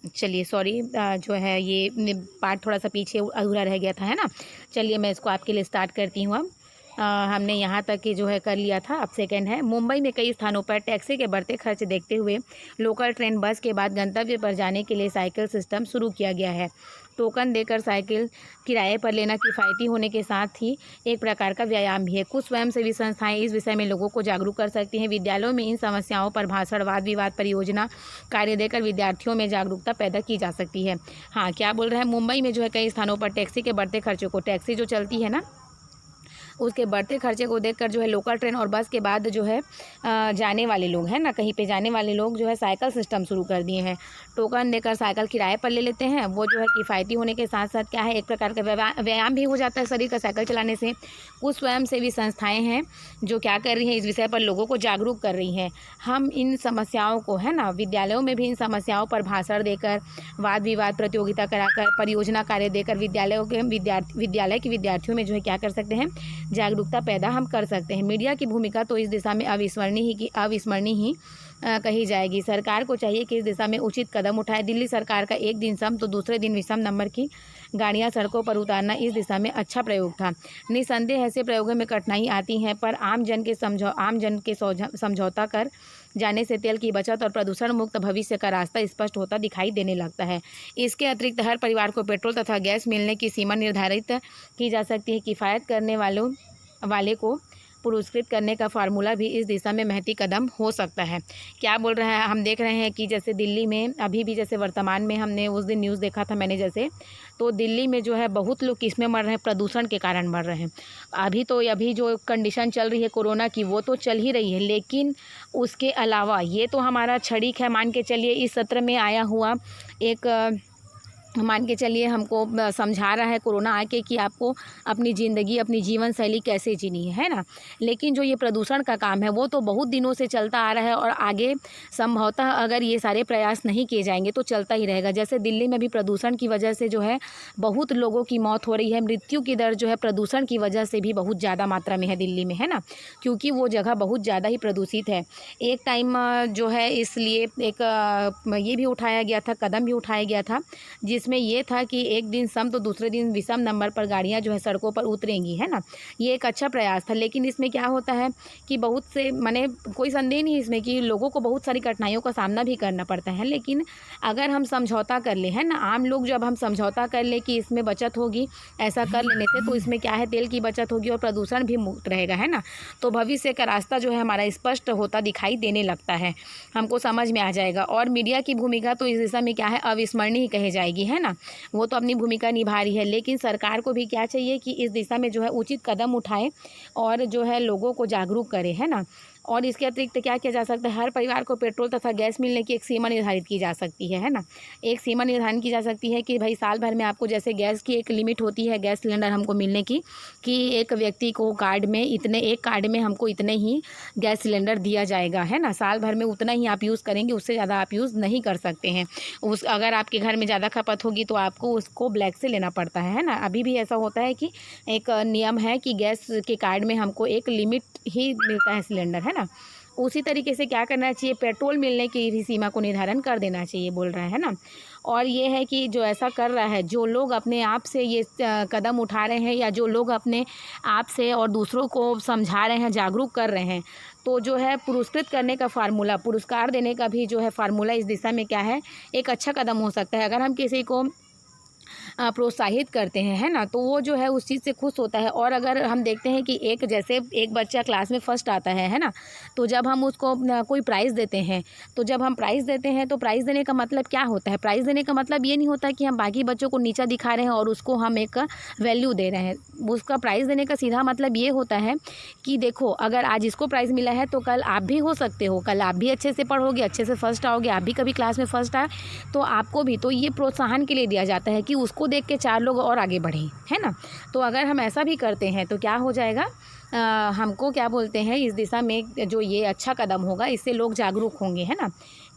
चलिए सॉरी, जो है ये पार्ट थोड़ा सा पीछे अधूरा रह गया था, है ना। चलिए मैं इसको आपके लिए स्टार्ट करती हूँ अब। हमने यहाँ तक कि जो है कर लिया था, अब सेकंड है। मुंबई में कई स्थानों पर टैक्सी के बढ़ते खर्च देखते हुए लोकल ट्रेन, बस के बाद गंतव्य पर जाने के लिए साइकिल सिस्टम शुरू किया गया है। टोकन देकर साइकिल किराए पर लेना किफ़ायती होने के साथ ही एक प्रकार का व्यायाम भी है। कुछ स्वयंसेवी संस्थाएं इस विषय में लोगों को जागरूक कर सकती हैं। विद्यालयों में इन समस्याओं पर भाषण, वाद विवाद, परियोजना कार्य देकर विद्यार्थियों में जागरूकता पैदा की जा सकती है। हाँ, क्या बोल रहे हैं, मुंबई में जो है कई स्थानों पर टैक्सी के बढ़ते खर्चों को, टैक्सी जो चलती है ना, उसके बढ़ते खर्चे को देखकर जो है लोकल ट्रेन और बस के बाद जो है जाने वाले लोग हैं ना, कहीं पे जाने वाले लोग जो है साइकिल सिस्टम शुरू कर दिए हैं। टोकन देकर साइकिल किराए पर ले लेते हैं। वो जो है किफ़ायती होने के साथ साथ क्या है, एक प्रकार का व्यायाम भी हो जाता है शरीर का साइकिल चलाने से। कुछ स्वयंसेवी संस्थाएं हैं जो क्या कर रही हैं, इस विषय पर लोगों को जागरूक कर रही हैं। हम इन समस्याओं को, है ना, विद्यालयों में भी इन समस्याओं पर भाषण देकर, वाद विवाद प्रतियोगिता कराकर, परियोजना कार्य देकर विद्यालय के विद्यार्थियों में जो है क्या कर सकते हैं, जागरूकता पैदा हम कर सकते हैं। मीडिया की भूमिका तो इस दिशा में अविस्मरणीय ही कही जाएगी। सरकार को चाहिए कि इस दिशा में उचित कदम उठाए। दिल्ली सरकार का एक दिन सम तो दूसरे दिन विषम नंबर की गाड़ियां सड़कों पर उतारना इस दिशा में अच्छा प्रयोग था। निसंदेह ऐसे प्रयोगों में कठिनाई आती हैं, पर आम जन के समझौता कर जाने से तेल की बचत और प्रदूषण मुक्त भविष्य का रास्ता स्पष्ट होता दिखाई देने लगता है। इसके अतिरिक्त हर परिवार को पेट्रोल तथा गैस मिलने की सीमा निर्धारित की जा सकती है। किफ़ायत करने वाले को पुरस्कृत करने का फार्मूला भी इस दिशा में महती कदम हो सकता है। क्या बोल रहे हैं, हम देख रहे हैं कि जैसे दिल्ली में अभी भी, जैसे वर्तमान में हमने उस दिन न्यूज़ देखा था मैंने, जैसे तो दिल्ली में जो है बहुत लोग किस में मर रहे हैं, प्रदूषण के कारण मर रहे हैं। अभी जो कंडीशन चल रही है कोरोना की, वो तो चल ही रही है, लेकिन उसके अलावा ये तो हमारा क्षणिक है। मान के चलिए इस सत्र में आया हुआ एक मान के चलिए हमको समझा रहा है कोरोना आके कि आपको अपनी ज़िंदगी, अपनी जीवन शैली कैसे जीनी है ना। लेकिन जो ये प्रदूषण का काम है वो तो बहुत दिनों से चलता आ रहा है और आगे संभवतः अगर ये सारे प्रयास नहीं किए जाएंगे तो चलता ही रहेगा। जैसे दिल्ली में भी प्रदूषण की वजह से जो है बहुत लोगों की मौत हो रही है। मृत्यु की दर जो है प्रदूषण की वजह से भी बहुत ज़्यादा मात्रा में है दिल्ली में, है ना, क्योंकि वो जगह बहुत ज़्यादा ही प्रदूषित है। एक टाइम जो है इसलिए ये भी उठाया गया था, कदम भी उठाया गया था, जिसमें ये था कि एक दिन सम तो दूसरे दिन विषम नंबर पर गाड़ियां जो है सड़कों पर उतरेंगी, है ना। ये एक अच्छा प्रयास था। लेकिन इसमें क्या होता है कि बहुत से, माने कोई संदेह नहीं इसमें कि लोगों को बहुत सारी कठिनाइयों का सामना भी करना पड़ता है। लेकिन अगर हम समझौता कर ले, है ना, आम लोग जब हम समझौता कर ले कि इसमें बचत होगी, ऐसा कर लेने से, तो इसमें क्या है, तेल की बचत होगी और प्रदूषण भी मुक्त रहेगा, है ना। तो भविष्य का रास्ता जो है हमारा स्पष्ट होता दिखाई देने लगता है, हमको समझ में आ जाएगा। और मीडिया की भूमिका तो इस दिशा में क्या है, अविस्मरणीय कही जाएगी, है ना। वो तो अपनी भूमिका निभा रही है, लेकिन सरकार को भी क्या चाहिए कि इस दिशा में जो है उचित कदम उठाए और जो है लोगों को जागरूक करे, है ना। और इसके अतिरिक्त क्या किया जा सकता है, हर परिवार को पेट्रोल तथा गैस मिलने की एक सीमा निर्धारित की जा सकती है ना। एक सीमा निर्धारित की जा सकती है कि भाई साल भर में आपको, जैसे गैस की एक लिमिट होती है, गैस सिलेंडर हमको मिलने की, कि एक व्यक्ति को कार्ड में एक कार्ड में हमको इतने ही गैस सिलेंडर दिया जाएगा, है ना। साल भर में उतना ही आप यूज़ करेंगे, उससे ज़्यादा आप यूज़ नहीं कर सकते हैं। अगर आपके घर में ज़्यादा खपत होगी तो आपको उसको ब्लैक से लेना पड़ता है ना। अभी भी ऐसा होता है कि एक नियम है कि गैस के कार्ड में हमको एक लिमिट ही मिलता है सिलेंडर, है ना। उसी तरीके से क्या करना चाहिए, पेट्रोल मिलने की भी सीमा को निर्धारण कर देना चाहिए, बोल रहा है ना। और ये है कि जो ऐसा कर रहा है, जो लोग अपने आप से ये कदम उठा रहे हैं, या जो लोग अपने आप से और दूसरों को समझा रहे हैं, जागरूक कर रहे हैं, तो जो है पुरस्कृत करने का फार्मूला, पुरस्कार देने का भी जो है फार्मूला इस दिशा में क्या है, एक अच्छा कदम हो सकता है। अगर हम किसी को प्रोत्साहित करते हैं, है ना, तो वो जो है उस चीज़ से खुश होता है। और अगर हम देखते हैं कि एक बच्चा क्लास में फर्स्ट आता है ना, तो जब हम उसको कोई प्राइज़ देते हैं, तो जब हम प्राइज़ देते हैं तो प्राइज़ देने का मतलब क्या होता है, प्राइज़ देने का मतलब ये नहीं होता कि हम बाकी बच्चों को नीचा दिखा रहे हैं और उसको हम एक वैल्यू दे रहे हैं। उसका प्राइज़ देने का सीधा मतलब ये होता है कि देखो, अगर आज इसको प्राइज़ मिला है तो कल आप भी हो सकते हो, कल आप भी अच्छे से पढ़ोगे, अच्छे से फर्स्ट आओगे, आप भी कभी क्लास में फर्स्ट आए तो आपको भी, तो ये प्रोत्साहन के लिए दिया जाता है कि उसको देख के 4 लोग और आगे बढ़ें, है ना। तो अगर हम ऐसा भी करते हैं तो क्या हो जाएगा, हमको क्या बोलते हैं, इस दिशा में जो ये अच्छा कदम होगा, इससे लोग जागरूक होंगे, है ना।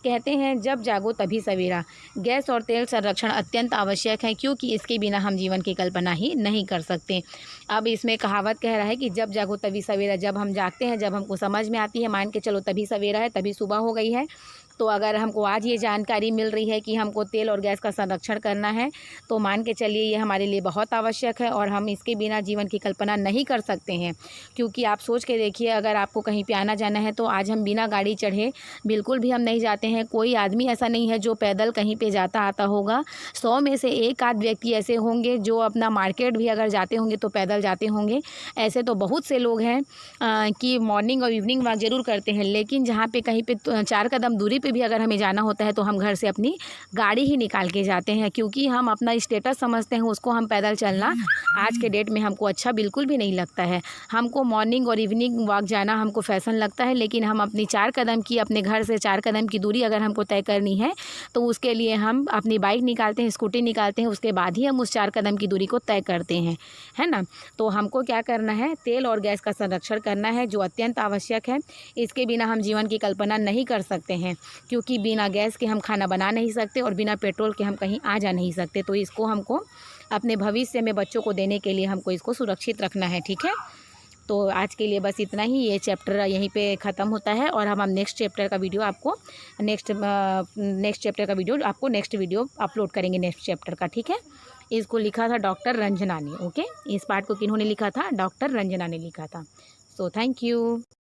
कहते हैं जब जागो तभी सवेरा। गैस और तेल संरक्षण अत्यंत आवश्यक है, क्योंकि इसके बिना हम जीवन की कल्पना ही नहीं कर सकते। अब इसमें कहावत कह रहा है कि जब जागो तभी सवेरा। जब हम जागते हैं, जब हमको समझ में आती है, मान के चलो तभी सवेरा है, तभी सुबह हो गई है, तो अगर हमको आज ये जानकारी मिल रही है कि हमको तेल और गैस का संरक्षण करना है, तो मान के चलिए ये हमारे लिए बहुत आवश्यक है और हम इसके बिना जीवन की कल्पना नहीं कर सकते हैं। क्योंकि आप सोच के देखिए, अगर आपको कहीं पे आना जाना है तो आज हम बिना गाड़ी चढ़े बिल्कुल भी हम नहीं जाते हैं। कोई आदमी ऐसा नहीं है जो पैदल कहीं पे जाता आता होगा। 100 में से एक आध व्यक्ति ऐसे होंगे जो अपना मार्केट भी अगर जाते होंगे तो पैदल जाते होंगे। ऐसे तो बहुत से लोग हैं कि मॉर्निंग और इवनिंग वॉक ज़रूर करते हैं, लेकिन जहाँ पे कहीं पे 4 कदम दूरी पे भी अगर हमें जाना होता है तो हम घर से अपनी गाड़ी ही निकाल के जाते हैं, क्योंकि हम अपना स्टेटस समझते हैं उसको। हम पैदल चलना आज के डेट में हमको अच्छा बिल्कुल भी नहीं लगता है। हमको मॉर्निंग और इवनिंग वॉक जाना हमको फ़ैशन लगता है, लेकिन हम अपनी 4 कदम की, अपने घर से 4 कदम की दूरी अगर हमको तय करनी है तो उसके लिए हम अपनी बाइक निकालते हैं, स्कूटी निकालते हैं, उसके बाद ही हम उस 4 कदम की दूरी को तय करते हैं, है ना। तो हमको क्या करना है, तेल और गैस का संरक्षण करना है, जो अत्यंत आवश्यक है। इसके बिना हम जीवन की कल्पना नहीं कर सकते हैं, क्योंकि बिना गैस के हम खाना बना नहीं सकते और बिना पेट्रोल के हम कहीं आ जा नहीं सकते। तो इसको हमको अपने भविष्य में बच्चों को देने के लिए हमको इसको सुरक्षित रखना है, ठीक है। तो आज के लिए बस इतना ही। ये चैप्टर यहीं पे ख़त्म होता है और हम नेक्स्ट चैप्टर का वीडियो आपको नेक्स्ट वीडियो अपलोड करेंगे नेक्स्ट चैप्टर का, ठीक है। इसको लिखा था डॉक्टर रंजना ने, ओके। इस पार्ट को किन्होंने लिखा था? डॉक्टर रंजना ने लिखा था। So thank you.